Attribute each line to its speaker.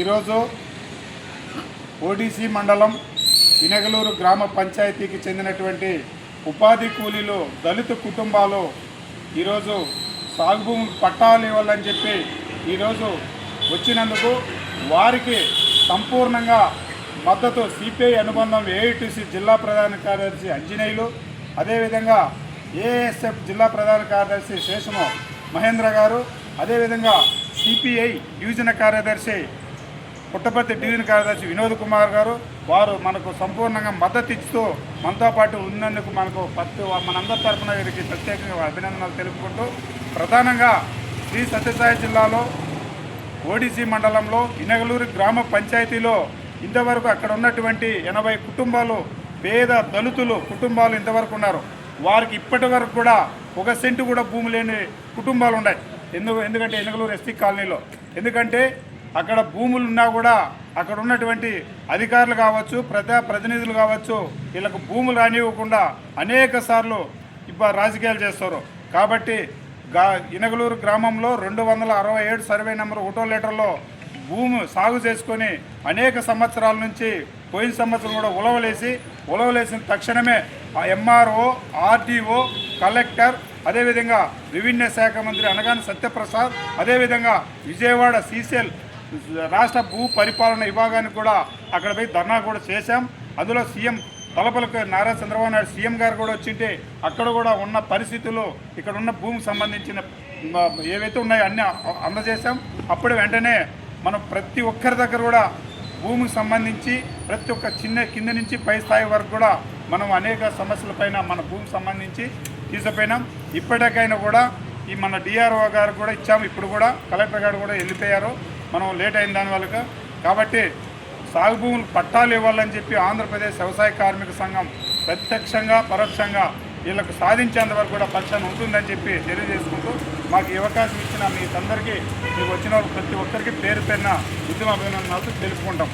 Speaker 1: ఈరోజు ఓడిసి మండలం ఇనగలూరు గ్రామ పంచాయతీకి చెందినటువంటి ఉపాధి కూలీలు దళిత కుటుంబాలు ఈరోజు సాగు భూములకు పట్టాలు ఇవ్వాలని చెప్పి ఈరోజు వచ్చినందుకు వారికి సంపూర్ణంగా మద్దతు సిపిఐ అనుబంధం ఏఐటీసీ జిల్లా ప్రధాన కార్యదర్శి అంజనేయులు, అదేవిధంగా ఏఎస్ఎఫ్ జిల్లా ప్రధాన కార్యదర్శి శేషము మహేంద్ర గారు, అదేవిధంగా సిపిఐ డివిజన్ కార్యదర్శి పుట్టపర్తి డివిజన్ కార్యదర్శి వినోద్ కుమార్ గారు వారు మనకు సంపూర్ణంగా మద్దతు ఇస్తూ మనతో పాటు ఉన్నందుకు మనకు మనందరి తరఫున వీరికి ప్రత్యేకంగా అభినందనలు తెలుపుకుంటూ, ప్రధానంగా శ్రీ సత్యసాయి జిల్లాలో ఓడిసి మండలంలో ఇనగలూరు గ్రామ పంచాయతీలో ఇంతవరకు అక్కడ ఉన్నటువంటి 80 కుటుంబాలు పేద దళితులు కుటుంబాలు ఇంతవరకు ఉన్నారు. వారికి ఇప్పటి వరకు కూడా 1 సెంటు కూడా భూమి లేని కుటుంబాలు ఉన్నాయి. ఎందుకంటే ఇనగలూరు ఎస్టీ కాలనీలో ఎందుకంటే అక్కడ భూములు ఉన్నా కూడా అక్కడ ఉన్నటువంటి అధికారులు కావచ్చు, ప్రతినిధులు కావచ్చు, వీళ్ళకు భూములు రానివ్వకుండా అనేక సార్లు రాజకీయాలు చేస్తారు. కాబట్టి ఇనగలూరు గ్రామంలో 267 సర్వే నెంబర్ 1వ లెటర్లో భూమి సాగు చేసుకొని అనేక సంవత్సరాల నుంచి పోయిన సంవత్సరం కూడా ఉలవలేసిన తక్షణమే ఎంఆర్ఓ, ఆర్డీఓ, కలెక్టర్, అదేవిధంగా రెవెన్యూ శాఖ మంత్రి అనగాని సత్యప్రసాద్, అదేవిధంగా విజయవాడ సీసీఎల్ రాష్ట్ర భూ పరిపాలన విభాగానికి కూడా అక్కడ పోయి ధర్నా కూడా చేశాం. అందులో సీఎం తలపలకు నారా చంద్రబాబు నాయుడు సీఎం గారు కూడా వచ్చింటే అక్కడ కూడా ఉన్న పరిస్థితులు ఇక్కడ ఉన్న భూమికి సంబంధించిన ఏవైతే ఉన్నాయో అన్నీ అందజేశాం. అప్పుడు వెంటనే మనం ప్రతి ఒక్కరి దగ్గర కూడా భూమికి సంబంధించి ప్రతి ఒక్క కింద నుంచి పై స్థాయి వరకు కూడా మనం అనేక సమస్యలపైన మన భూమికి సంబంధించి తీసుకుపోయినాం. ఇప్పటికైనా కూడా ఈ మన డిఆర్ఓ గారు కూడా ఇచ్చాము. ఇప్పుడు కూడా కలెక్టర్ గారు కూడా వెళ్ళిపోయారు, మనం లేట్ అయిన దానివల్ల. కాబట్టి సాగు భూములు పట్టాలు ఇవ్వాలని చెప్పి ఆంధ్రప్రదేశ్ వ్యవసాయ కార్మిక సంఘం ప్రత్యక్షంగా పరోక్షంగా వీళ్ళకు సాధించేంత వరకు కూడా పక్షాన్ని ఉంటుందని చెప్పి తెలియజేసుకుంటూ, మాకు ఈ అవకాశం ఇచ్చిన మీకు వచ్చిన వాళ్ళు ప్రతి ఒక్కరికి పేరు పేరున ఉద్యమ అభినందనలు తెలుపుకుంటాం.